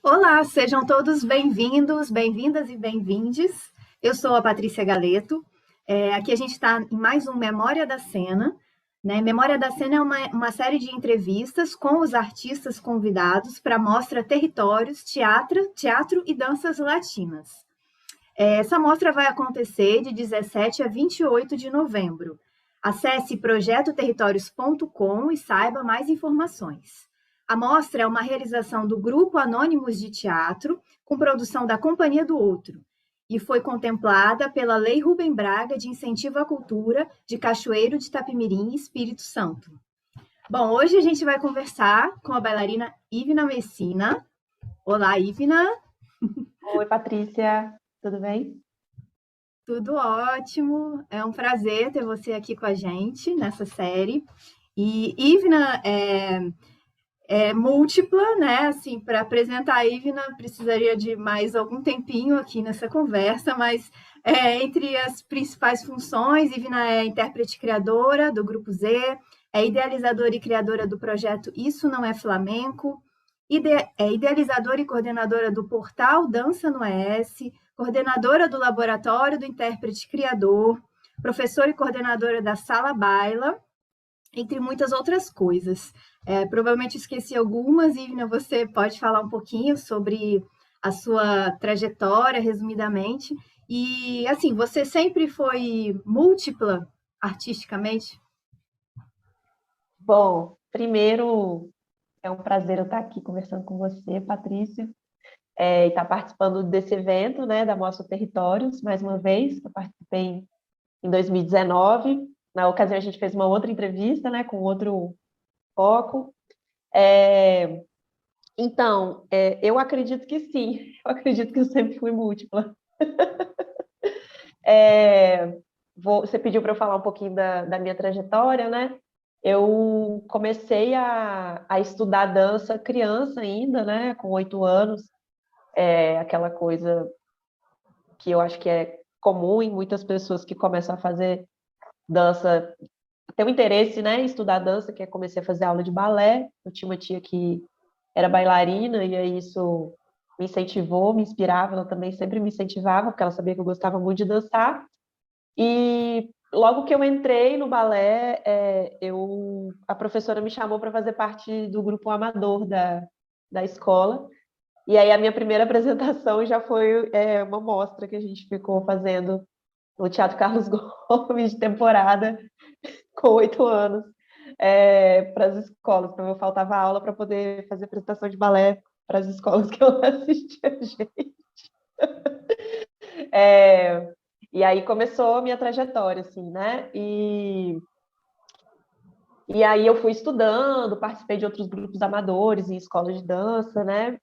Olá, sejam todos bem-vindos, bem-vindas e bem-vindes. Eu sou a Patrícia Galeto. Aqui a gente está em mais um Memória da Cena. Né? Memória da Cena é uma série de entrevistas com os artistas convidados para a mostra Territórios, Teatro e Danças Latinas. Essa mostra vai acontecer de 17 a 28 de novembro. Acesse projetoterritórios.com e saiba mais informações. A mostra é uma realização do Grupo Anônimos de Teatro, com produção da Companhia do Outro, e foi contemplada pela Lei Rubem Braga de Incentivo à Cultura de Cachoeiro de Itapemirim, Espírito Santo. Bom, hoje a gente vai conversar com a bailarina Ivna Messina. Olá, Ivna. Oi, Patrícia, tudo bem? Tudo ótimo, é um prazer ter você aqui com a gente nessa série. E Ivna é múltipla, né? Assim, para apresentar a Ivna, precisaria de mais algum tempinho aqui nessa conversa, mas entre as principais funções, Ivna é intérprete criadora do Grupo Z, é idealizadora e criadora do projeto Isso Não é Flamenco, é idealizadora e coordenadora do portal Dança no ES, coordenadora do Laboratório do Intérprete Criador, professora e coordenadora da Sala Baila, entre muitas outras coisas. Provavelmente esqueci algumas, Ivna, você pode falar um pouquinho sobre a sua trajetória, resumidamente. E, assim, você sempre foi múltipla artisticamente? Bom, primeiro é um prazer eu estar aqui conversando com você, Patrícia, e estar participando desse evento, né, da Mostra Territórios, mais uma vez. Eu participei em 2019. Na ocasião, a gente fez uma outra entrevista, né, com outro foco. É, eu acredito que sim, eu acredito que eu sempre fui múltipla. Você pediu para eu falar um pouquinho da minha trajetória, né? Eu comecei a estudar dança criança ainda, né? Com 8 anos, aquela coisa que eu acho que é comum em muitas pessoas que começam a fazer dança, tem um interesse, né, em estudar dança, que é comecei a fazer aula de balé. Eu tinha uma tia que era bailarina e aí isso me incentivou, me inspirava, ela também sempre me incentivava, porque ela sabia que eu gostava muito de dançar. E logo que eu entrei no balé, a professora me chamou para fazer parte do grupo amador da escola. E aí a minha primeira apresentação já foi uma mostra que a gente ficou fazendo no Teatro Carlos Gomes, de temporada, com 8 anos, para as escolas. Então eu faltava aula para poder fazer apresentação de balé para as escolas que eu assistia, gente. É, e aí começou a minha trajetória, assim, né? E aí eu fui estudando, participei de outros grupos amadores em escolas de dança, né?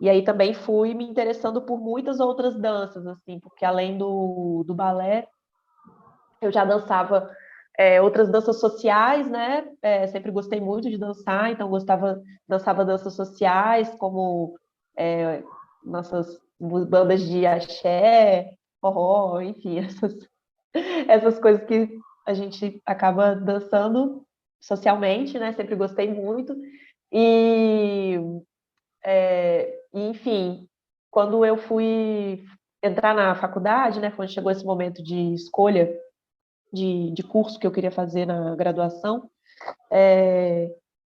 E aí também fui me interessando por muitas outras danças, assim, porque além do balé, eu já dançava outras danças sociais, né? Sempre gostei muito de dançar, então dançava danças sociais, como nossas bandas de axé, forró, enfim, essas coisas que a gente acaba dançando socialmente, né? Sempre gostei muito. E, enfim, quando eu fui entrar na faculdade, né? Quando chegou esse momento de escolha de curso que eu queria fazer na graduação,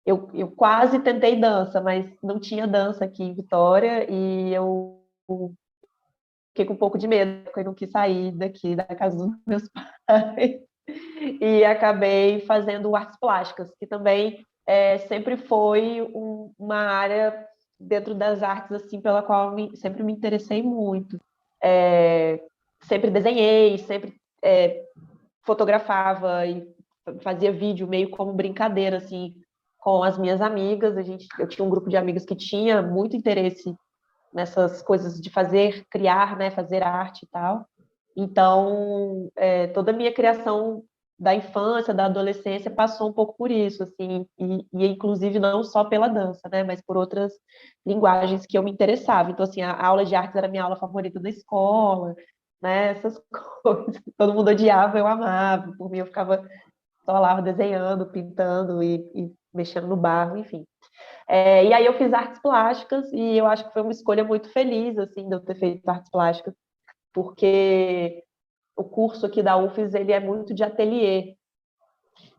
eu quase tentei dança, mas não tinha dança aqui em Vitória e eu fiquei com um pouco de medo, porque eu não quis sair daqui da casa dos meus pais. E acabei fazendo artes plásticas, que também sempre foi uma área dentro das artes assim pela qual sempre me interessei muito. Sempre desenhei, sempre fotografava e fazia vídeo meio como brincadeira assim com as minhas amigas. Eu tinha um grupo de amigas que tinha muito interesse nessas coisas de fazer, criar, né, fazer arte e tal. Então, toda a minha criação da infância, da adolescência, passou um pouco por isso, assim, e inclusive não só pela dança, né, mas por outras linguagens que eu me interessava. Então, assim, a aula de artes era a minha aula favorita da escola, né, essas coisas. Todo mundo odiava, eu amava. Por mim, eu ficava só lá desenhando, pintando e mexendo no barro, enfim. E aí eu fiz artes plásticas e eu acho que foi uma escolha muito feliz, assim, de eu ter feito artes plásticas, porque o curso aqui da UFES, ele é muito de ateliê.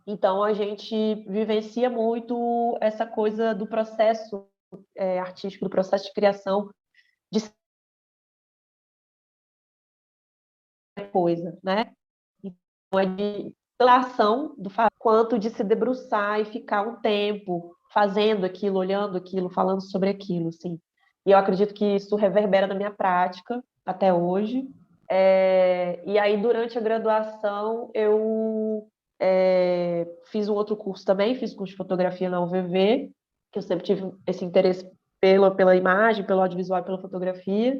Então, a gente vivencia muito essa coisa do processo artístico, do processo de criação de coisa, né? Então, é de ação do quanto de se debruçar e ficar um tempo fazendo aquilo, olhando aquilo, falando sobre aquilo, assim. E eu acredito que isso reverbera na minha prática até hoje. E aí, durante a graduação, eu fiz um outro curso também, fiz curso de fotografia na UVV, que eu sempre tive esse interesse pela imagem, pelo audiovisual e pela fotografia.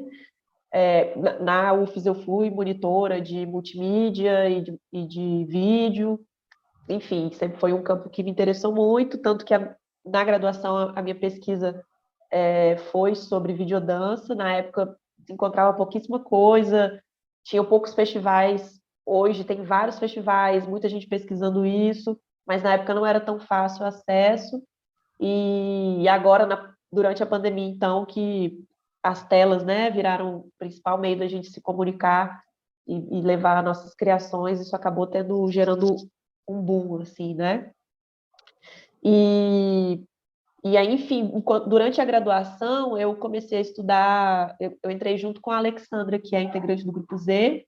Na UFES eu fui monitora de multimídia e de vídeo, enfim, sempre foi um campo que me interessou muito, tanto que na graduação a minha pesquisa foi sobre videodança. Na época se encontrava pouquíssima coisa, tinha poucos festivais. Hoje tem vários festivais, muita gente pesquisando isso, mas na época não era tão fácil o acesso. E agora, durante a pandemia, então, que as telas, né, viraram o principal meio da gente se comunicar e levar nossas criações, isso acabou gerando um boom, assim, né? E e aí, enfim, durante a graduação, eu comecei a estudar, eu entrei junto com a Alexandra, que é integrante do Grupo Z,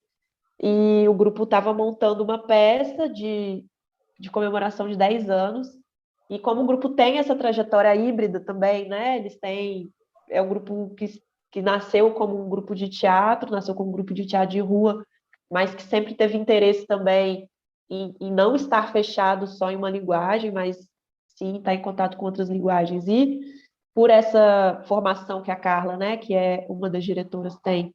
e o grupo estava montando uma peça de comemoração de 10 anos, e como o grupo tem essa trajetória híbrida também, né, é um grupo que nasceu como um grupo de teatro, nasceu como um grupo de teatro de rua, mas que sempre teve interesse também em não estar fechado só em uma linguagem, mas sim estar em contato com outras linguagens. E por essa formação que a Carla, né, que é uma das diretoras, tem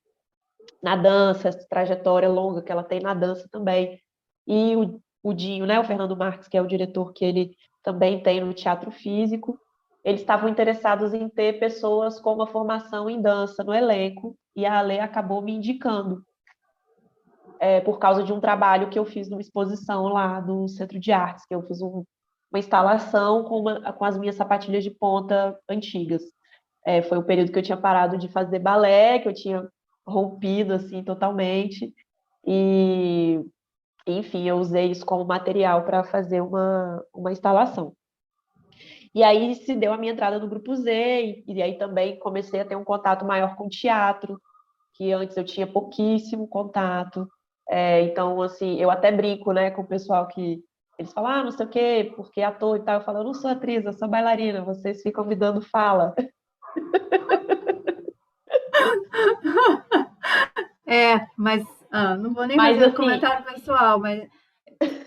na dança, essa trajetória longa que ela tem na dança também, e o Dinho, né, o Fernando Marques, que é o diretor que ele também tem no teatro físico, eles estavam interessados em ter pessoas com uma formação em dança no elenco, e a Ale acabou me indicando, por causa de um trabalho que eu fiz numa exposição lá do Centro de Artes, que eu fiz uma instalação com as minhas sapatilhas de ponta antigas. Foi o período que eu tinha parado de fazer balé, que eu tinha rompido assim totalmente, e enfim, eu usei isso como material para fazer uma instalação. E aí se deu a minha entrada no Grupo Z, e aí também comecei a ter um contato maior com o teatro, que antes eu tinha pouquíssimo contato. Então, assim, eu até brinco, né, com o pessoal que eles falam, não sei o quê, porque ator e tal. Eu falo, eu não sou atriz, eu sou bailarina, vocês ficam me dando fala. Mas não vou nem Mas fazer assim, comentário pessoal, mas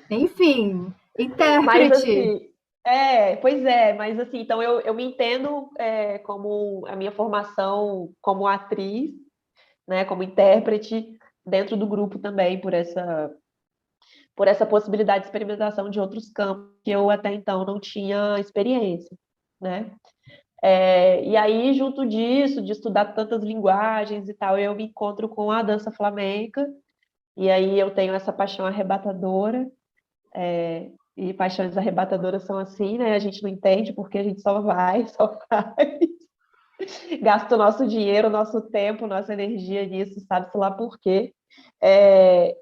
enfim, Mas intérprete. assim, pois é, mas assim, então eu me entendo como a minha formação como atriz, né, como intérprete dentro do grupo também, por essa possibilidade de experimentação de outros campos que eu até então não tinha experiência, né? E aí, junto disso, de estudar tantas linguagens e tal, eu me encontro com a dança flamenca, e aí eu tenho essa paixão arrebatadora. E paixões arrebatadoras são assim, né? A gente não entende porque a gente só vai, só faz, gasta o nosso dinheiro, o nosso tempo, nossa energia nisso, sabe-se lá por quê.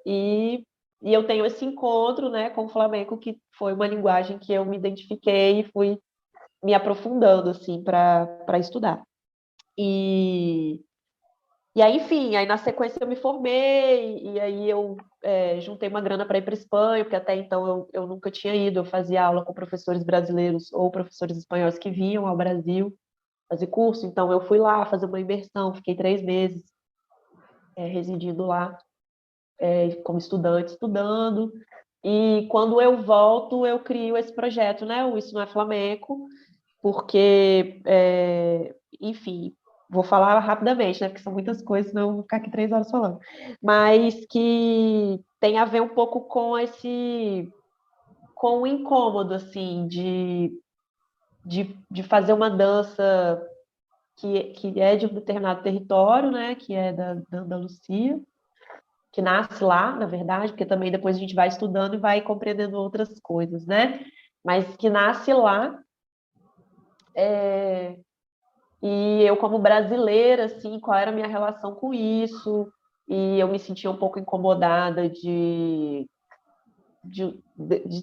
E eu tenho esse encontro, né, com o flamenco, que foi uma linguagem que eu me identifiquei e fui me aprofundando, assim, para estudar. E aí, enfim, aí na sequência eu me formei, e aí eu juntei uma grana para ir para Espanha, porque até então eu nunca tinha ido. Eu fazia aula com professores brasileiros ou professores espanhóis que vinham ao Brasil fazer curso, então eu fui lá fazer uma imersão, fiquei 3 meses residindo lá como estudante, estudando, e quando eu volto eu crio esse projeto, né, o Isso Não é Flamenco, porque, enfim, vou falar rapidamente, né, porque são muitas coisas, senão eu vou ficar aqui 3 horas falando, mas que tem a ver um pouco com o incômodo, assim, de fazer uma dança que é de um determinado território, né, que é da Andalucia, que nasce lá, na verdade, porque também depois a gente vai estudando e vai compreendendo outras coisas, né, mas que nasce lá. E eu, como brasileira, assim, qual era a minha relação com isso? E eu me sentia um pouco incomodada de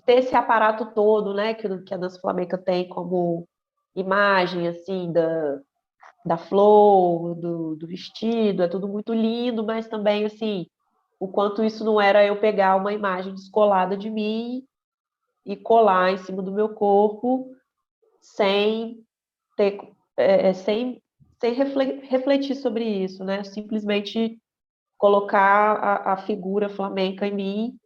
ter esse aparato todo, né, que a dança flamenca tem como imagem, assim, da flor, do vestido, é tudo muito lindo, mas também, assim, o quanto isso não era eu pegar uma imagem descolada de mim e colar em cima do meu corpo sem ter, sem refletir sobre isso, né? Simplesmente colocar a figura flamenca em mim,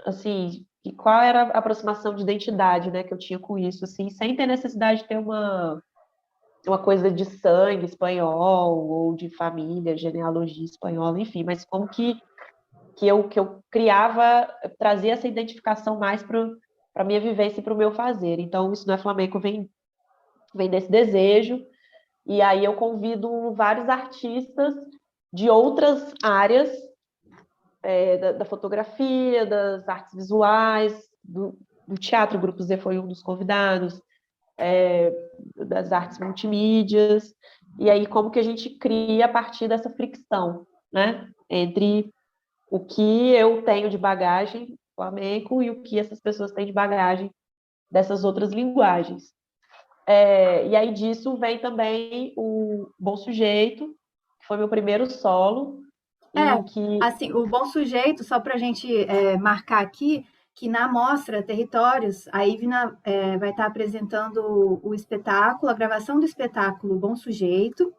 assim, e qual era a aproximação de identidade, né, que eu tinha com isso, assim, sem ter necessidade de ter uma coisa de sangue espanhol ou de família, genealogia espanhola, enfim, mas como que eu criava, trazia essa identificação mais para a minha vivência e para o meu fazer. Então, isso não é flamenco, vem desse desejo, e aí eu convido vários artistas de outras áreas, da fotografia, das artes visuais, do teatro. O Grupo Z foi um dos convidados, das artes multimídias, e aí como que a gente cria a partir dessa fricção, né, entre o que eu tenho de bagagem flamenco e o que essas pessoas têm de bagagem dessas outras linguagens. E aí disso vem também o Bom Sujeito, que foi meu primeiro solo, É, em que... assim, o Bom Sujeito, só para a gente marcar aqui, que na mostra Territórios, a Ivna vai estar apresentando o espetáculo, a gravação do espetáculo Bom Sujeito,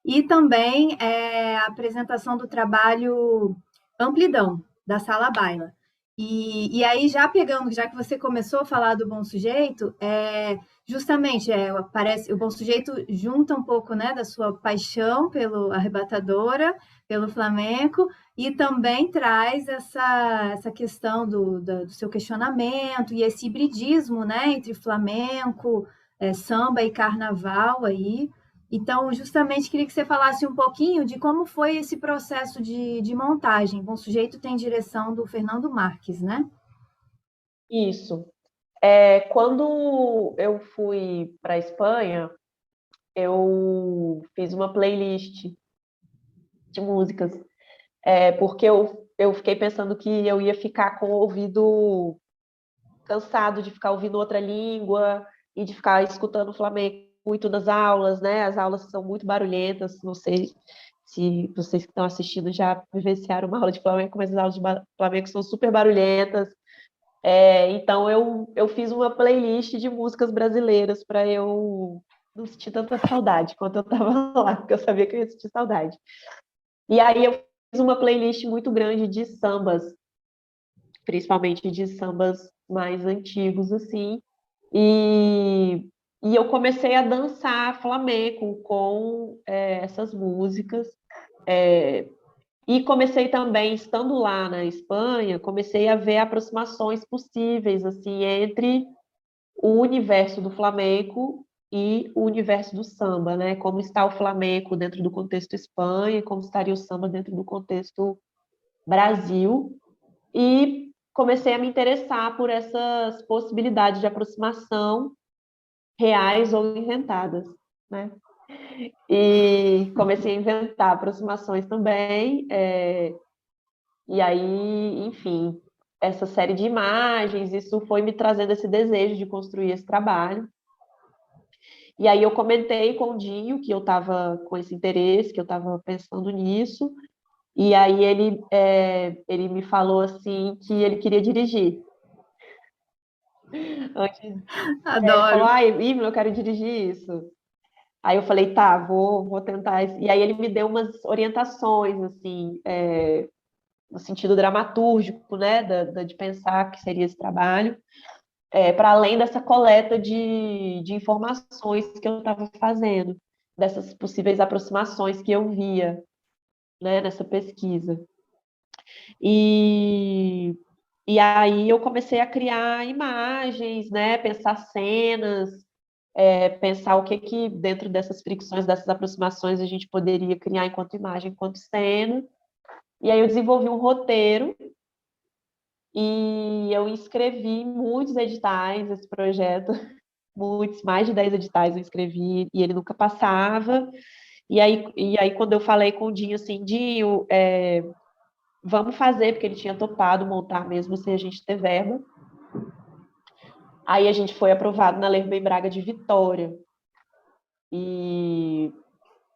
e também a apresentação do trabalho Amplidão, da Sala Baila. E aí, já pegando, já que você começou a falar do Bom Sujeito, justamente, parece, o Bom Sujeito junta um pouco, né, da sua paixão pelo Arrebatadora, pelo flamenco, e também traz essa questão do seu questionamento e esse hibridismo, né, entre flamenco, samba e carnaval aí. Então, justamente queria que você falasse um pouquinho de como foi esse processo de montagem. Bom Sujeito tem direção do Fernando Marques, né? Isso. Quando eu fui para a Espanha, eu fiz uma playlist de músicas, porque eu fiquei pensando que eu ia ficar com o ouvido cansado de ficar ouvindo outra língua e de ficar escutando flamenco muito nas aulas, né? As aulas são muito barulhentas, não sei se vocês que estão assistindo já vivenciaram uma aula de flamenco, mas as aulas de flamenco são super barulhentas. Então eu fiz uma playlist de músicas brasileiras para eu não sentir tanta saudade quanto eu estava lá, porque eu sabia que eu ia sentir saudade. E aí eu fiz uma playlist muito grande de sambas, principalmente de sambas mais antigos, assim, e, e eu comecei a dançar flamenco com essas músicas, e comecei também, estando lá na Espanha, comecei a ver aproximações possíveis, assim, entre o universo do flamenco e o universo do samba, né? Como está o flamenco dentro do contexto Espanha, como estaria o samba dentro do contexto Brasil, e comecei a me interessar por essas possibilidades de aproximação reais ou inventadas, né? E comecei a inventar aproximações também, e aí, enfim, essa série de imagens, isso foi me trazendo esse desejo de construir esse trabalho. E aí eu comentei com o Dinho que eu estava com esse interesse, que eu estava pensando nisso, e aí ele me falou assim que ele queria dirigir. Antes, ele falou, Adoro. ai, Ívila, eu quero dirigir isso. Aí eu falei, tá, vou tentar. E aí ele me deu umas orientações, assim, no sentido dramatúrgico, né, de pensar que seria esse trabalho, para além dessa coleta de informações que eu estava fazendo, dessas possíveis aproximações que eu via, né, nessa pesquisa. E, e aí eu comecei a criar imagens, né, pensar cenas, pensar o que dentro dessas fricções, dessas aproximações, a gente poderia criar enquanto imagem, enquanto cena. E aí eu desenvolvi um roteiro e eu inscrevi muitos editais esse projeto. muitos, mais de 10 editais eu escrevi, e ele nunca passava. E aí quando eu falei com o Dinho, assim, Dinho, vamos fazer, porque ele tinha topado montar mesmo sem a gente ter verba. Aí a gente foi aprovado na Lei Rubem Braga de Vitória. E,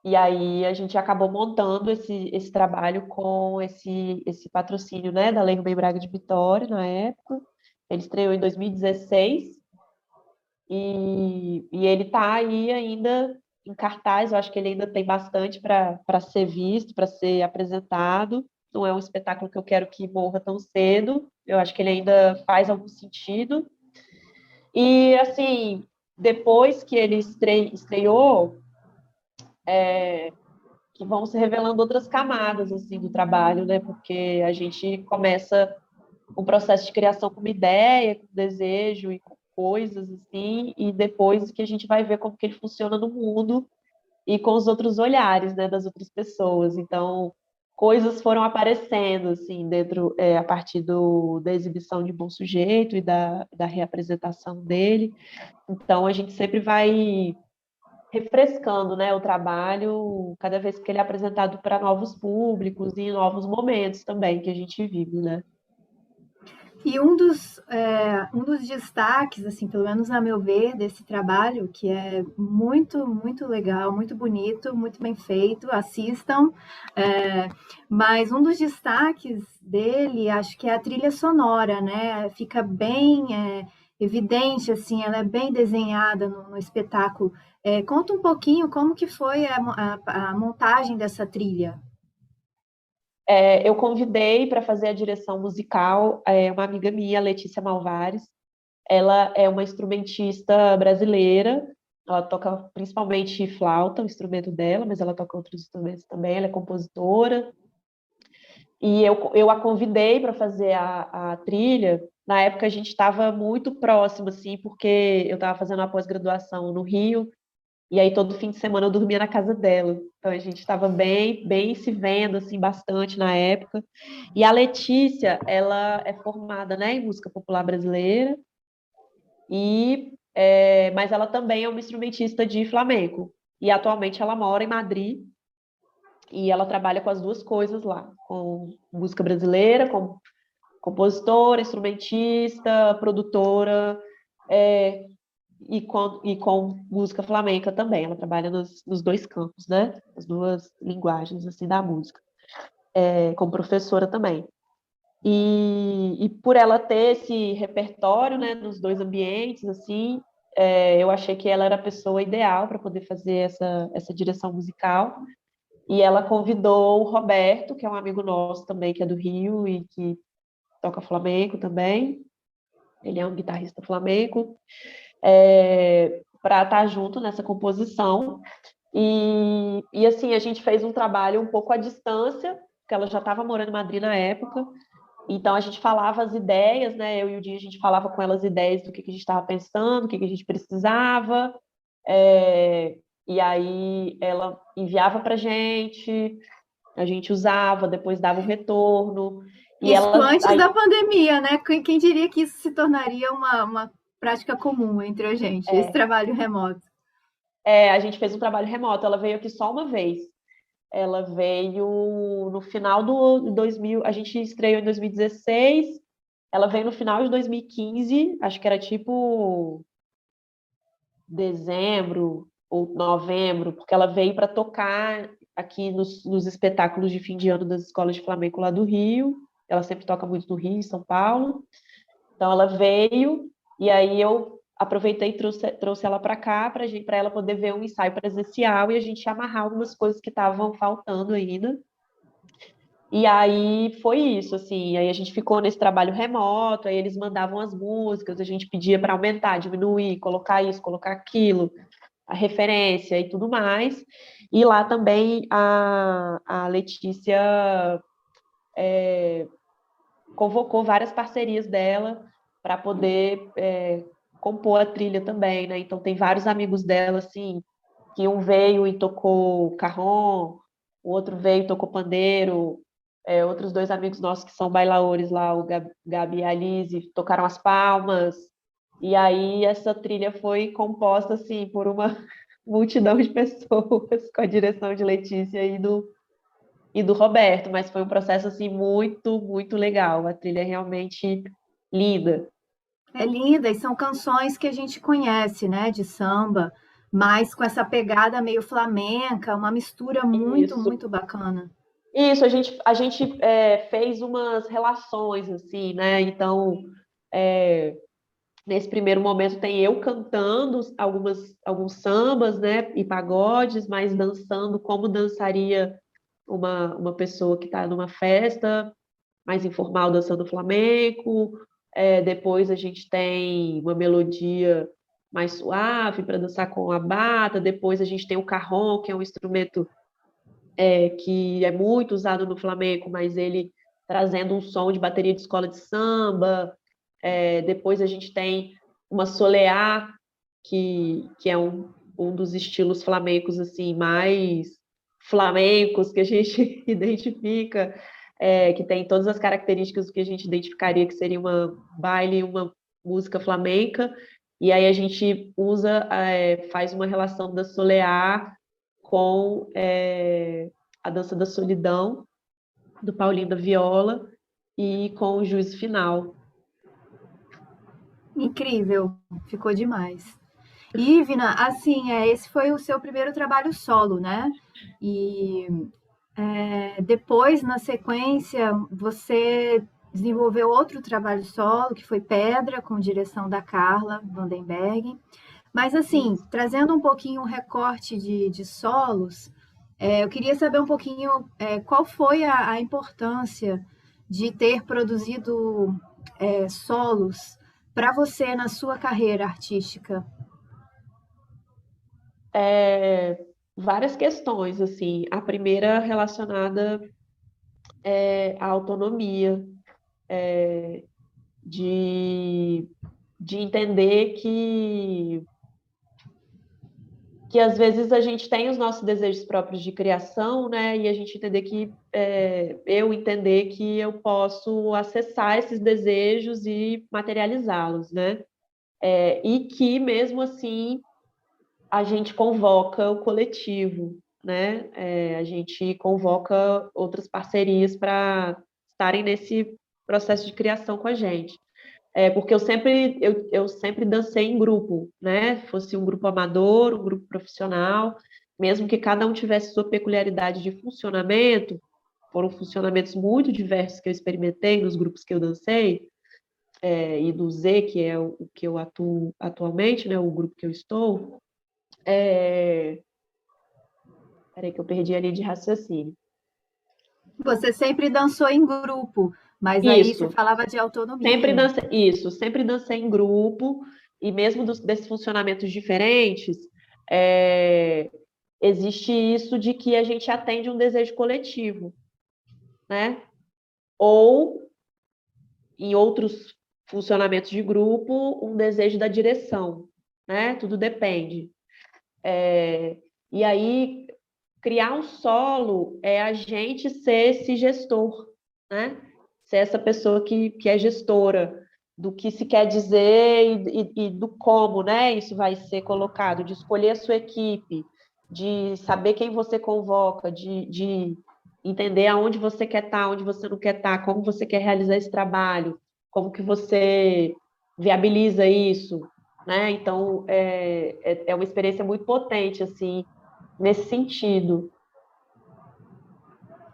e aí a gente acabou montando esse trabalho com esse patrocínio, né, da Lei Rubem Braga de Vitória, na época. Ele estreou em 2016 e ele está aí ainda em cartaz. Eu acho que ele ainda tem bastante para ser visto, para ser apresentado. Não é um espetáculo que eu quero que morra tão cedo. Eu acho que ele ainda faz algum sentido. E, assim, depois que ele estreou, que vão se revelando outras camadas, assim, do trabalho, né? Porque a gente começa um processo de criação com uma ideia, com desejo e com coisas, assim, e depois que a gente vai ver como que ele funciona no mundo e com os outros olhares, né, das outras pessoas. Então, coisas foram aparecendo, assim, dentro, a partir da exibição de Bom Sujeito e da reapresentação dele. Então, a gente sempre vai refrescando, né, o trabalho cada vez que ele é apresentado para novos públicos e em novos momentos também que a gente vive, né? E um dos destaques, assim, pelo menos a meu ver, desse trabalho, que é muito, muito legal, muito bonito, muito bem feito, assistam. É, mas um dos destaques dele, acho que é a trilha sonora, né? Fica bem evidente, assim, ela é bem desenhada no espetáculo. Conta um pouquinho como que foi a montagem dessa trilha. Eu convidei para fazer a direção musical uma amiga minha, Letícia Malvares. Ela é uma instrumentista brasileira. Ela toca principalmente flauta, o instrumento dela, mas ela toca outros instrumentos também. Ela é compositora. E eu a convidei para fazer a trilha. Na época a gente estava muito próximo, assim, porque eu estava fazendo uma pós-graduação no Rio. E aí todo fim de semana eu dormia na casa dela. Então a gente estava bem, bem se vendo assim bastante na época. E a Letícia, ela é formada, né, em música popular brasileira mas ela também é uma instrumentista de flamenco. E atualmente ela mora em Madrid e ela trabalha com as duas coisas lá, com música brasileira, com compositora, instrumentista, produtora, é, e com música flamenca também. Ela trabalha nos dois campos, né? As duas linguagens assim da música, como professora também. E por ela ter esse repertório, né, nos dois ambientes, assim, eu achei que ela era a pessoa ideal para poder fazer essa direção musical. E ela convidou o Roberto, que é um amigo nosso também, que é do Rio e que toca flamenco também. Ele é um guitarrista flamenco, para estar junto nessa composição. E assim, a gente fez um trabalho um pouco à distância, porque ela já estava morando em Madrid na época. Então a gente falava as ideias, né? Eu e o Dinho, a gente falava com elas ideias do que a gente estava pensando, o que a gente precisava. E aí ela enviava para a gente usava, depois dava um retorno. E Isso ela antes da aí, pandemia, né? Quem diria que isso se tornaria uma prática comum entre a gente, esse é, trabalho remoto? a gente fez um trabalho remoto. Ela veio aqui só uma vez. Ela veio no final do 2000, a gente estreou em 2016. Ela veio no final de 2015, acho que era tipo dezembro ou novembro, porque ela veio para tocar aqui nos espetáculos de fim de ano das escolas de flamenco lá do Rio. Ela sempre toca muito no Rio, em São Paulo. Então ela veio e aí eu aproveitei e trouxe ela para cá para ela poder ver um ensaio presencial e a gente amarrar algumas coisas que estavam faltando ainda. E aí foi isso, assim. Aí a gente ficou nesse trabalho remoto, aí eles mandavam as músicas, a gente pedia para aumentar, diminuir, colocar isso, colocar aquilo, a referência e tudo mais. E lá também a Letícia convocou várias parcerias dela para poder compor a trilha também, né? Então tem vários amigos dela, assim, que um veio e tocou carrom, o outro veio e tocou pandeiro, outros dois amigos nossos que são bailaores lá, o Gabi e a Alice, tocaram as palmas. E aí essa trilha foi composta assim por uma multidão de pessoas com a direção de Letícia e do Roberto, mas foi um processo assim muito, muito legal. A trilha é realmente linda. É linda, e são canções que a gente conhece, né, de samba, mas com essa pegada meio flamenca, uma mistura muito, Isso. muito bacana. Isso, a gente fez umas relações assim, né? Então, é, nesse primeiro momento tem eu cantando alguns sambas, né, e pagodes, mas dançando como dançaria uma pessoa que está numa festa mais informal dançando flamenco. Depois a gente tem uma melodia mais suave para dançar com a bata. Depois a gente tem o carrom, que é um instrumento que é muito usado no flamenco, mas ele trazendo um som de bateria de escola de samba. Depois a gente tem uma soleá, que é um dos estilos flamencos assim mais flamencos que a gente identifica, que tem todas as características que a gente identificaria que seria uma baile, uma música flamenca. E aí a gente faz uma relação da soleá com a dança da solidão, do Paulinho da Viola, e com o juízo final. Incrível, ficou demais. Ivna, assim, esse foi o seu primeiro trabalho solo, né? E depois, na sequência, você desenvolveu outro trabalho solo, que foi Pedra, com direção da Carla Vandenberg. Mas, assim, Isso. trazendo um pouquinho um recorte de solos, eu queria saber um pouquinho qual foi a importância de ter produzido solos para você na sua carreira artística. É, várias questões, assim. A primeira relacionada à autonomia, de, de entender que às vezes a gente tem os nossos desejos próprios de criação, né? E a gente entender eu entender que eu posso acessar esses desejos e materializá-los, né? E que mesmo assim a gente convoca o coletivo, né? A gente convoca outras parcerias para estarem nesse processo de criação com a gente. Porque eu sempre dancei em grupo, né? Fosse um grupo amador, um grupo profissional, mesmo que cada um tivesse sua peculiaridade de funcionamento, foram funcionamentos muito diversos que eu experimentei nos grupos que eu dancei, e do Z, que é o que eu atuo atualmente, né? O grupo que eu estou. É... Peraí, que eu perdi a linha de raciocínio. Você sempre dançou em grupo, mas aí você Isso, falava de autonomia. sempre dancei em grupo, e mesmo desses funcionamentos diferentes, é, existe isso de que a gente atende um desejo coletivo, né? Ou, em outros funcionamentos de grupo, um desejo da direção, né? Tudo depende. E aí, criar um solo é a gente ser esse gestor, né? Ser essa pessoa que é gestora do que se quer dizer e do como, né? Isso vai ser colocado, de escolher a sua equipe, de saber quem você convoca, de entender aonde você quer estar, onde você não quer estar, como você quer realizar esse trabalho, como que você viabiliza isso, né? Então, é uma experiência muito potente, assim, nesse sentido.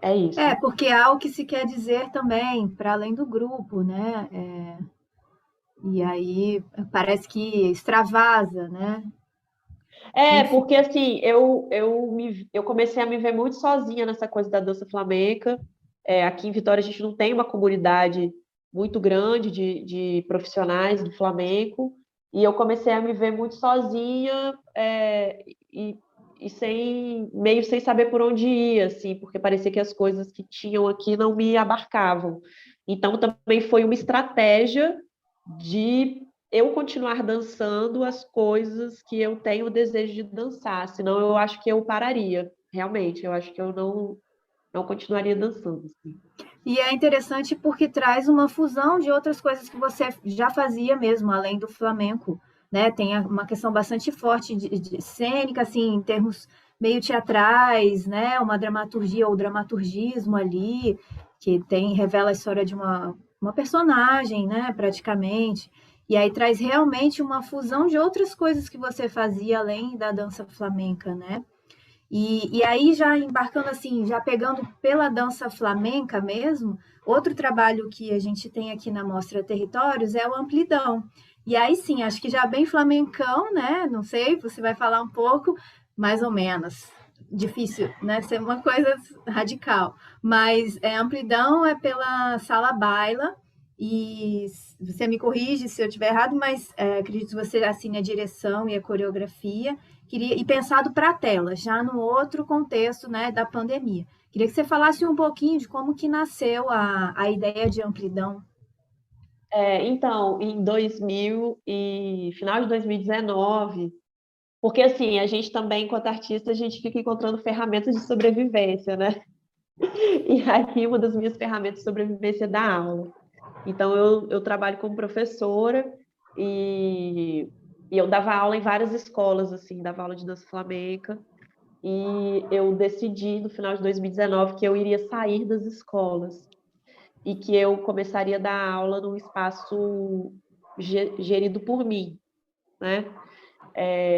É isso. Porque há o que se quer dizer também, para além do grupo, né? E aí parece que extravasa, né? Enfim, Porque assim, eu comecei a me ver muito sozinha nessa coisa da dança flamenca. Aqui em Vitória a gente não tem uma comunidade muito grande de profissionais do flamenco, e eu comecei a me ver muito sozinha, e, meio sem saber por onde ir, assim, porque parecia que as coisas que tinham aqui não me abarcavam. Então também foi uma estratégia de eu continuar dançando as coisas que eu tenho o desejo de dançar, senão eu acho que eu pararia, realmente, eu acho que eu não continuaria dançando. Assim. E é interessante porque traz uma fusão de outras coisas que você já fazia mesmo, além do flamenco, né? Tem uma questão bastante forte de cênica, assim, em termos meio teatrais, né? Uma dramaturgia ou dramaturgismo ali, que revela a história de uma personagem, né? Praticamente. E aí traz realmente uma fusão de outras coisas que você fazia além da dança flamenca, né? E aí, já embarcando assim, já pegando pela dança flamenca mesmo, outro trabalho que a gente tem aqui na Mostra Territórios é o Amplidão. E aí sim, acho que já bem flamencão, né? Não sei, você vai falar um pouco, mais ou menos. Difícil, né? Ser uma coisa radical. Mas Amplidão é pela Sala Baila, e você me corrige se eu estiver errado, mas acredito que você assine a direção e a coreografia e pensado para a tela, já no outro contexto, né, da pandemia. Queria que você falasse um pouquinho de como que nasceu a ideia de amplidão. Então, final de 2019, porque assim, a gente também, enquanto artista, a gente fica encontrando ferramentas de sobrevivência, né? E aí uma das minhas ferramentas de sobrevivência é dar aula. Então, eu trabalho como professora e eu dava aula em várias escolas, assim, dava aula de dança flamenca. E eu decidi, no final de 2019, que eu iria sair das escolas e que eu começaria a dar aula num espaço gerido por mim, né?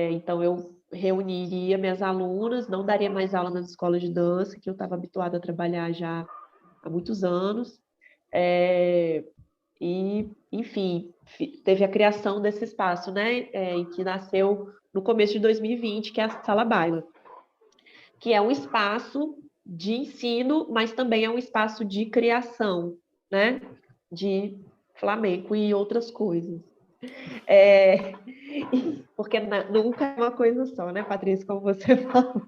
Então, eu reuniria minhas alunas, não daria mais aula nas escolas de dança, que eu estava habituada a trabalhar já há muitos anos. E, enfim, teve a criação desse espaço, né? Em que nasceu no começo de 2020, que é a Sala Baila, que é um espaço de ensino, mas também é um espaço de criação, né? De flamenco e outras coisas. Porque nunca é uma coisa só, né, Patrícia? Como você falou.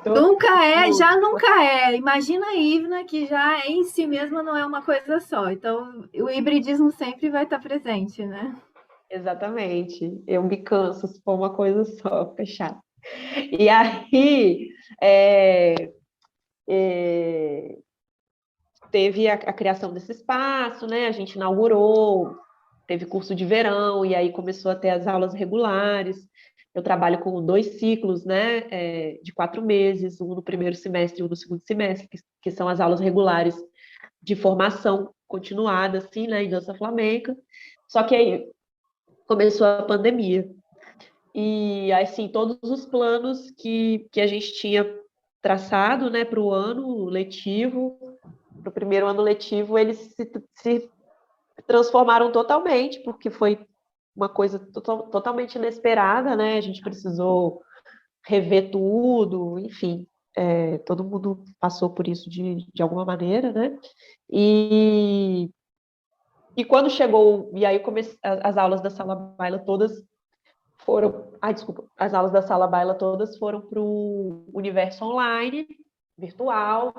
Nunca é, já nunca é. Imagina a Ivna, que já em si mesma não é uma coisa só. Então, o hibridismo sempre vai estar presente, né? Exatamente. Eu me canso se for uma coisa só, fica chato. E aí, é, é, teve a criação desse espaço, né? A gente inaugurou, teve curso de verão, e aí começou a ter as aulas regulares. Eu trabalho com 2 ciclos, né? De 4 meses, um no primeiro semestre e um no segundo semestre, que são as aulas regulares de formação continuada, assim, né? Em dança flamenca. Só que aí começou a pandemia. E, assim, todos os planos que a gente tinha traçado, né, para o ano letivo, para o primeiro ano letivo, eles se transformaram totalmente, porque foi uma coisa totalmente inesperada, né? A gente precisou rever tudo, enfim, todo mundo passou por isso de alguma maneira, né? E quando chegou, e aí comecei, as aulas da Sala Baila todas desculpa, as aulas da Sala Baila todas foram para o universo online, virtual.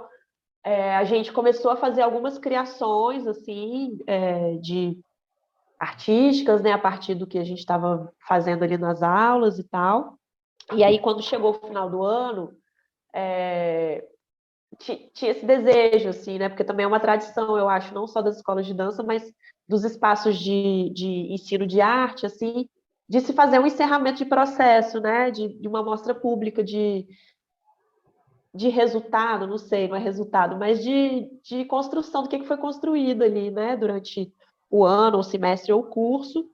A gente começou a fazer algumas criações, assim, de artísticas, né, a partir do que a gente estava fazendo ali nas aulas e tal. E aí, quando chegou o final do ano, tinha esse desejo, assim, né, porque também é uma tradição, eu acho, não só das escolas de dança, mas dos espaços de ensino de arte, assim, de se fazer um encerramento de processo, né, de uma mostra pública de resultado, não sei, não é resultado, mas de construção do que foi construído ali, né, durante o ano, o semestre ou o curso.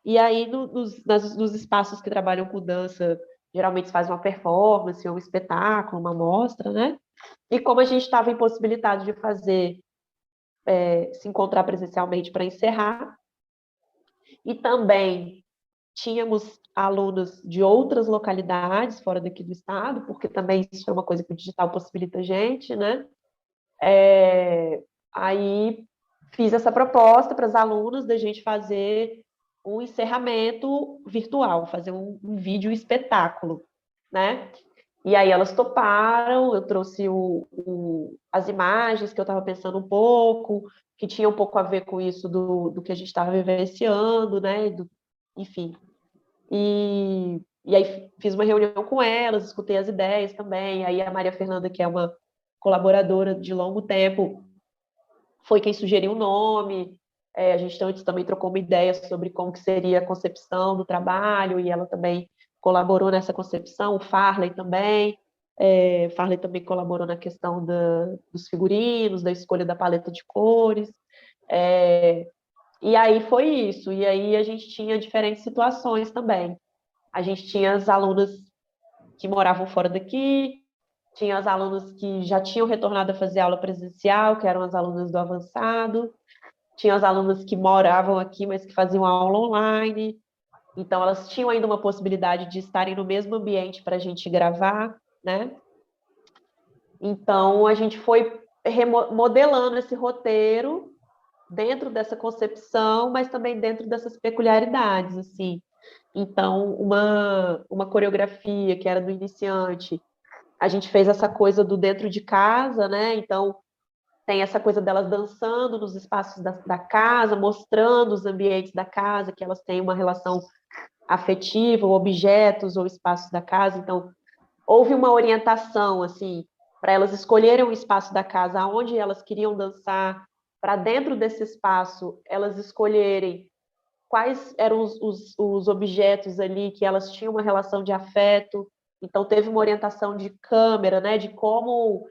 E aí, nos espaços que trabalham com dança, geralmente se faz uma performance, ou um espetáculo, uma mostra, né? E como a gente estava impossibilitado de fazer, se encontrar presencialmente para encerrar, e também tínhamos alunos de outras localidades fora daqui do estado, porque também isso é uma coisa que o digital possibilita a gente, né? Aí fiz essa proposta para as alunas da gente fazer um encerramento virtual, fazer um vídeo espetáculo, né? E aí elas toparam, eu trouxe as imagens que eu estava pensando um pouco, que tinha um pouco a ver com isso do que a gente estava vivenciando, né? Enfim. E aí fiz uma reunião com elas, escutei as ideias também. Aí a Maria Fernanda, que é uma colaboradora de longo tempo, foi quem sugeriu o nome. A gente antes também trocou uma ideia sobre como que seria a concepção do trabalho, e ela também colaborou nessa concepção, o Farley também. Farley também colaborou na questão dos figurinos, da escolha da paleta de cores. E aí foi isso. E aí a gente tinha diferentes situações também. A gente tinha as alunas que moravam fora daqui, tinha as alunas que já tinham retornado a fazer aula presencial, que eram as alunas do avançado, tinha as alunas que moravam aqui, mas que faziam aula online. Então, elas tinham ainda uma possibilidade de estarem no mesmo ambiente para a gente gravar, né? Então, a gente foi modelando esse roteiro dentro dessa concepção, mas também dentro dessas peculiaridades, assim. Então, uma coreografia que era do iniciante, a gente fez essa coisa do dentro de casa, né? Então, tem essa coisa delas dançando nos espaços da casa, mostrando os ambientes da casa, que elas têm uma relação afetiva, ou objetos ou espaços da casa. Então, houve uma orientação, assim, para elas escolherem o espaço da casa onde elas queriam dançar, para dentro desse espaço elas escolherem quais eram os objetos ali que elas tinham uma relação de afeto. Então, teve uma orientação de câmera, né, de como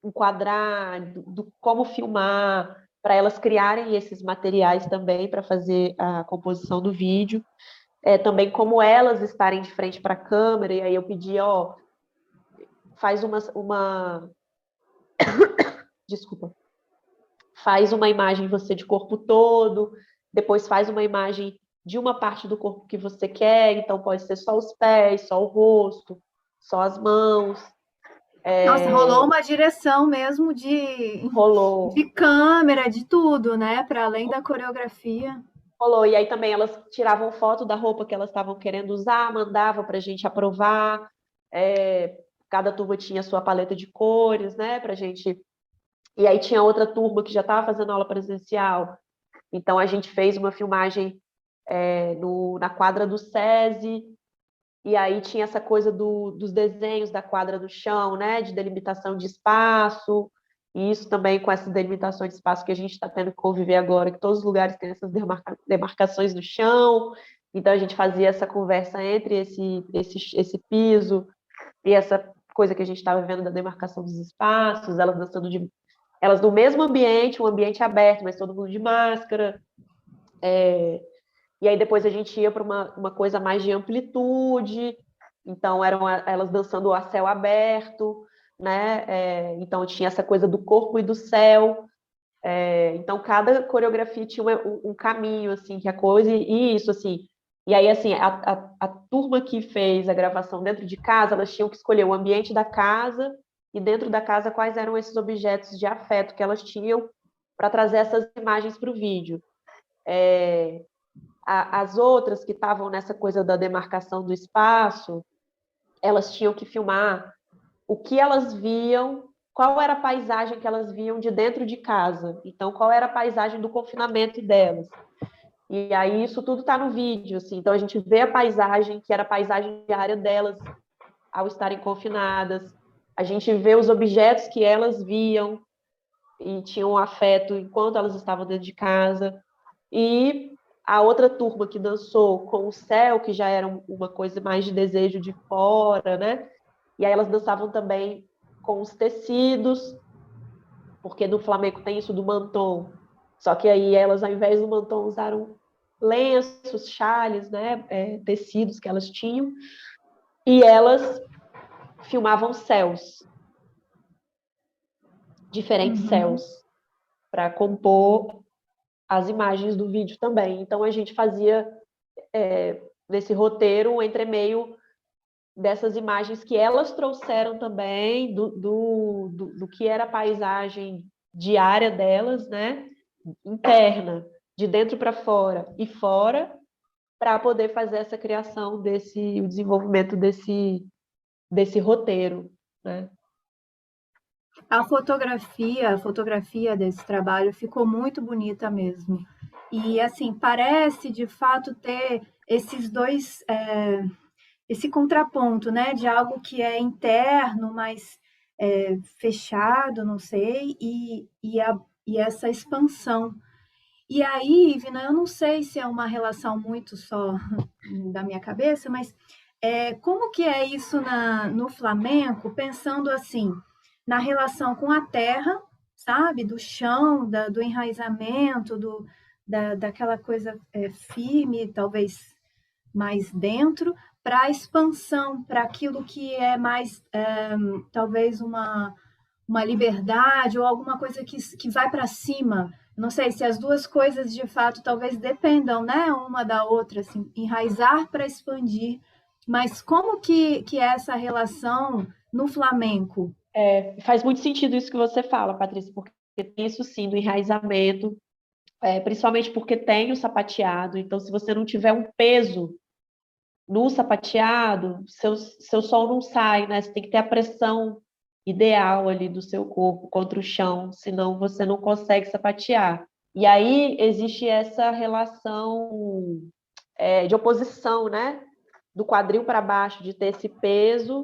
enquadrar, do como filmar, para elas criarem esses materiais também para fazer a composição do vídeo. Também como elas estarem de frente para a câmera, e aí eu pedi, ó, faz desculpa, faz uma imagem você de corpo todo, depois faz uma imagem de uma parte do corpo que você quer, então pode ser só os pés, só o rosto, só as mãos. Nossa, rolou uma direção mesmo Rolou. de câmera, de tudo, né? Para além da coreografia. Rolou. E aí também elas tiravam foto da roupa que elas estavam querendo usar, mandavam para a gente aprovar. Cada turma tinha a sua paleta de cores, né? Pra gente. E aí tinha outra turma que já estava fazendo aula presencial. Então a gente fez uma filmagem na quadra do SESI, e aí tinha essa coisa dos desenhos da quadra do chão, né? De delimitação de espaço. E isso também com essa delimitação de espaço que a gente está tendo que conviver agora, que todos os lugares têm essas demarcações no chão. Então a gente fazia essa conversa entre esse piso e essa coisa que a gente estava vendo da demarcação dos espaços, elas dançando elas no mesmo ambiente, um ambiente aberto, mas todo mundo de máscara. E aí depois a gente ia para uma coisa mais de amplitude, então eram elas dançando a céu aberto, né? Então tinha essa coisa do corpo e do céu. Então cada coreografia tinha um caminho, assim, que a coisa, e isso, assim. E aí, assim, a turma que fez a gravação dentro de casa, elas tinham que escolher o ambiente da casa e dentro da casa quais eram esses objetos de afeto que elas tinham para trazer essas imagens para o vídeo. As outras que estavam nessa coisa da demarcação do espaço, elas tinham que filmar o que elas viam, qual era a paisagem que elas viam de dentro de casa. Então, qual era a paisagem do confinamento delas. E aí isso tudo está no vídeo, assim. Então a gente vê a paisagem, que era a paisagem diária delas ao estarem confinadas. A gente vê os objetos que elas viam e tinham afeto enquanto elas estavam dentro de casa. E a outra turma que dançou com o céu, que já era uma coisa mais de desejo de fora, né? E aí elas dançavam também com os tecidos, porque no flamenco tem isso do mantom. Só que aí elas, ao invés do mantom, usaram lenços, chales, né? Tecidos que elas tinham. E elas filmavam céus, diferentes céus, para compor as imagens do vídeo também. Então a gente fazia nesse roteiro um entremeio dessas imagens que elas trouxeram também do que era a paisagem diária delas, né? Interna, de dentro para fora e fora, para poder fazer essa criação o desenvolvimento desse roteiro, né? A fotografia desse trabalho ficou muito bonita mesmo. E assim, parece de fato ter esses dois, esse contraponto, né, de algo que é interno, mas fechado, não sei, e essa expansão. E aí, Ivna, eu não sei se é uma relação muito só da minha cabeça, mas como que é isso no flamenco, pensando assim, na relação com a terra, sabe? Do chão, do enraizamento, daquela coisa firme, talvez mais dentro, para a expansão, para aquilo que é mais, talvez, uma liberdade ou alguma coisa que vai para cima. Não sei se as duas coisas, de fato, talvez dependam, né, uma da outra, assim, enraizar para expandir. Mas como que é essa relação no flamenco? Faz muito sentido isso que você fala, Patrícia, porque tem isso sim do enraizamento, principalmente porque tem o sapateado. Então, se você não tiver um peso no sapateado, seu som não sai, né? Você tem que ter a pressão ideal ali do seu corpo contra o chão, senão você não consegue sapatear. E aí existe essa relação de oposição, né? Do quadril para baixo, de ter esse peso,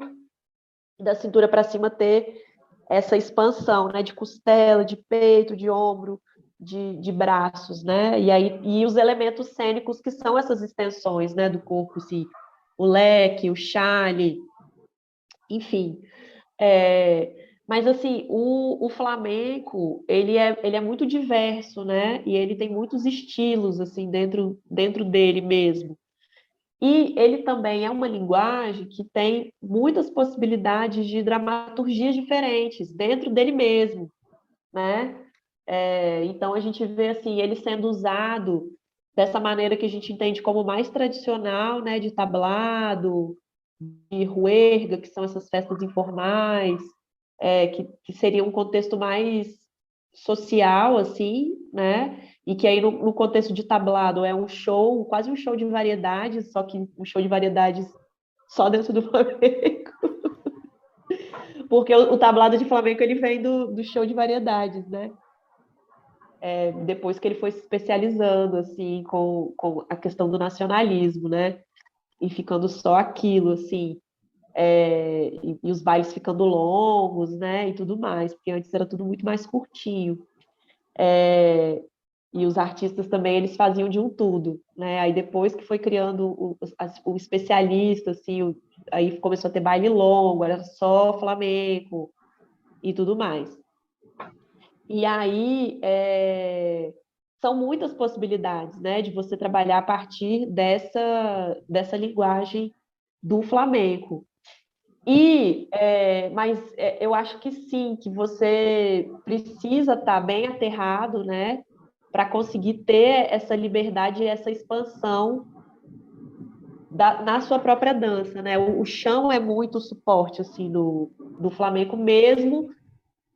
e da cintura para cima ter essa expansão, né? De costela, de peito, de ombro, de braços, né? E os elementos cênicos que são essas extensões, né? Do corpo, assim, o leque, o chale, enfim. Mas assim, o flamenco ele é muito diverso, né? E ele tem muitos estilos assim dentro dele mesmo. E ele também é uma linguagem que tem muitas possibilidades de dramaturgias diferentes dentro dele mesmo, né? Então a gente vê assim ele sendo usado dessa maneira que a gente entende como mais tradicional, né? De tablado, de ruerga, que são essas festas informais, que seria um contexto mais social, assim, né? E que aí no contexto de tablado é um show, quase um show de variedades, só que um show de variedades só dentro do flamenco, porque o tablado de flamenco ele vem do show de variedades, né? Depois que ele foi se especializando, assim, com a questão do nacionalismo, né? E ficando só aquilo, assim. E os bailes ficando longos, né, e tudo mais, porque antes era tudo muito mais curtinho. E os artistas também, eles faziam de um tudo, né, aí depois que foi criando o especialista, assim, aí começou a ter baile longo, era só flamenco e tudo mais. E aí, são muitas possibilidades, né, de você trabalhar a partir dessa linguagem do flamenco. Mas eu acho que sim, que você precisa estar bem aterrado, né, para conseguir ter essa liberdade e essa expansão na sua própria dança, né? O chão é muito suporte assim do flamenco, mesmo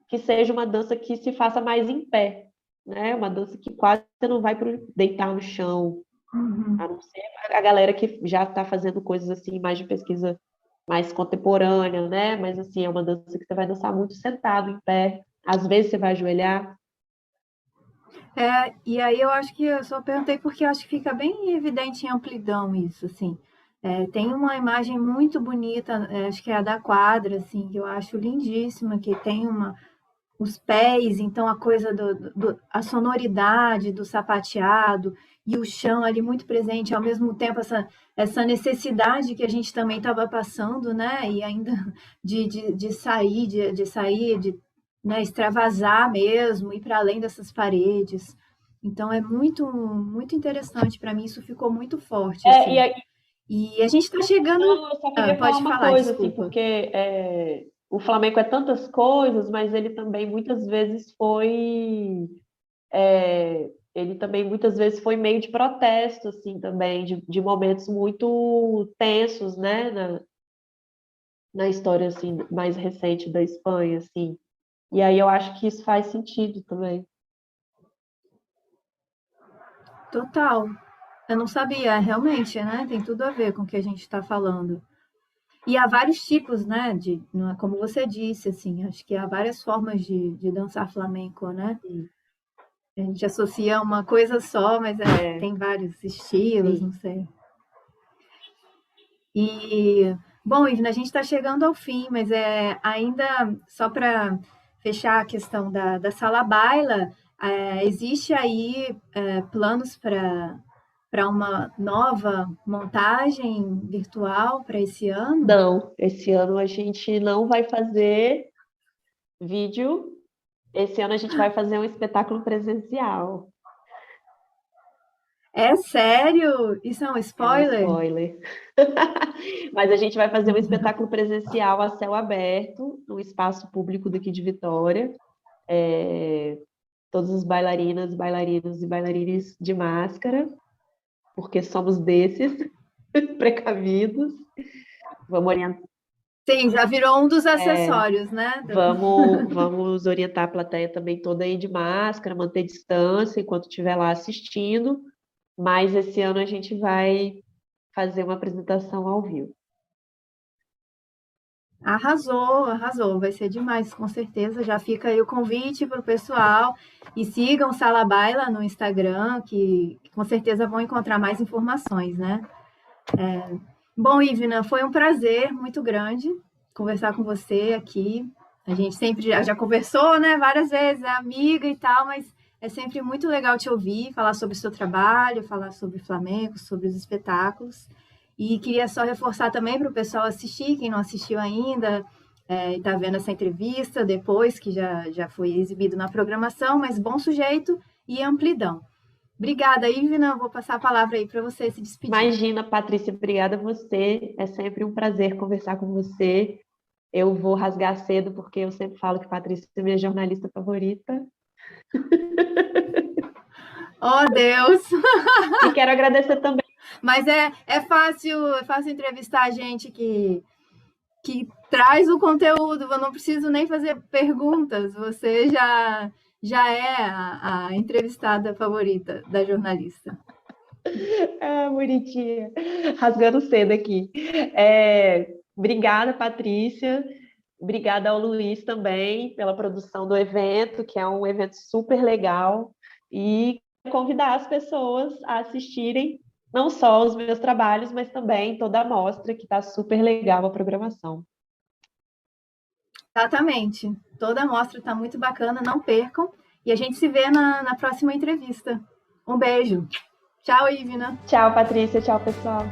que seja uma dança que se faça mais em pé, né? Uma dança que quase você não vai para deitar no chão, a não ser a galera que já está fazendo coisas assim mais de pesquisa mais contemporânea, né? Mas assim, é uma dança que você vai dançar muito sentado, em pé. Às vezes você vai ajoelhar. E aí eu acho que eu só perguntei porque eu acho que fica bem evidente em amplidão isso, assim. Tem uma imagem muito bonita, acho que é a da quadra, assim, que eu acho lindíssima, que tem os pés, então a coisa a sonoridade do sapateado e o chão ali muito presente, ao mesmo tempo essa necessidade que a gente também estava passando, né? E ainda de sair, né, extravasar mesmo, ir para além dessas paredes. Então é muito, muito interessante para mim, isso ficou muito forte, É, e assim. aí, E a gente está chegando. não, eu só queria falar Pode uma falar, coisa, assim, desculpa. porque o Flamengo é tantas coisas, mas ele também muitas vezes foi. Ele também muitas vezes foi meio de protesto, assim, também, de momentos muito tensos, né, na história, assim, mais recente da Espanha, assim. E aí eu acho que isso faz sentido também. Total. Eu não sabia, realmente, né? Tem tudo a ver com o que a gente está falando. E há vários tipos, né? Não é como você disse, assim, acho que há várias formas de dançar flamenco, né? Sim, A gente associa uma coisa só, mas tem vários estilos, sim. não sei. E, bom, Ivna, a gente está chegando ao fim, mas ainda só para fechar a questão da sala baila, Existe aí planos para uma nova montagem virtual para esse ano? Não, esse ano a gente não vai fazer vídeo. Esse ano a gente vai fazer um espetáculo presencial. É sério? Isso é um É um spoiler? spoiler. Mas a gente vai fazer um espetáculo presencial a céu aberto, no espaço público daqui de Vitória. Todas as bailarinas, bailarinos e bailarines de máscara, porque somos desses, precavidos. Vamos orientar, Sim, já virou um dos acessórios, né? vamos orientar a plateia também toda aí de máscara, manter distância enquanto estiver lá assistindo. Mas esse ano a gente vai fazer uma apresentação ao vivo. Arrasou, arrasou. Vai ser demais, com certeza. Já fica aí o convite para o pessoal. E sigam Sala Baila no Instagram, que com certeza vão encontrar mais informações, né? Bom, Ivna, foi um prazer muito grande conversar com você aqui. A gente sempre já conversou, né? Várias vezes, é amiga e tal, mas é sempre muito legal te ouvir, falar sobre o seu trabalho, falar sobre Flamengo, sobre os espetáculos. E queria só reforçar também para o pessoal assistir, quem não assistiu ainda, e está vendo essa entrevista depois, que já foi exibido na programação, mas Bom Sujeito e Amplidão. Obrigada, Ivna. Vou passar a palavra aí para você se despedir. Imagina, Patrícia, obrigada a você. É sempre um prazer conversar com você. Eu vou rasgar cedo, porque eu sempre falo que Patrícia é minha jornalista favorita. Oh, Deus! E quero agradecer também. Mas é fácil entrevistar a gente que traz o conteúdo, eu não preciso nem fazer perguntas, você já é a entrevistada favorita da jornalista. Ah, bonitinha. Rasgando cedo aqui. Obrigada, Patrícia. Obrigada ao Luiz também pela produção do evento, que é um evento super legal. E convidar as pessoas a assistirem não só os meus trabalhos, mas também toda a mostra, que está super legal a programação. Exatamente. Toda a mostra está muito bacana, não percam. E a gente se vê na próxima entrevista. Um beijo. Tchau, Ivna. Tchau, Patrícia. Tchau, pessoal.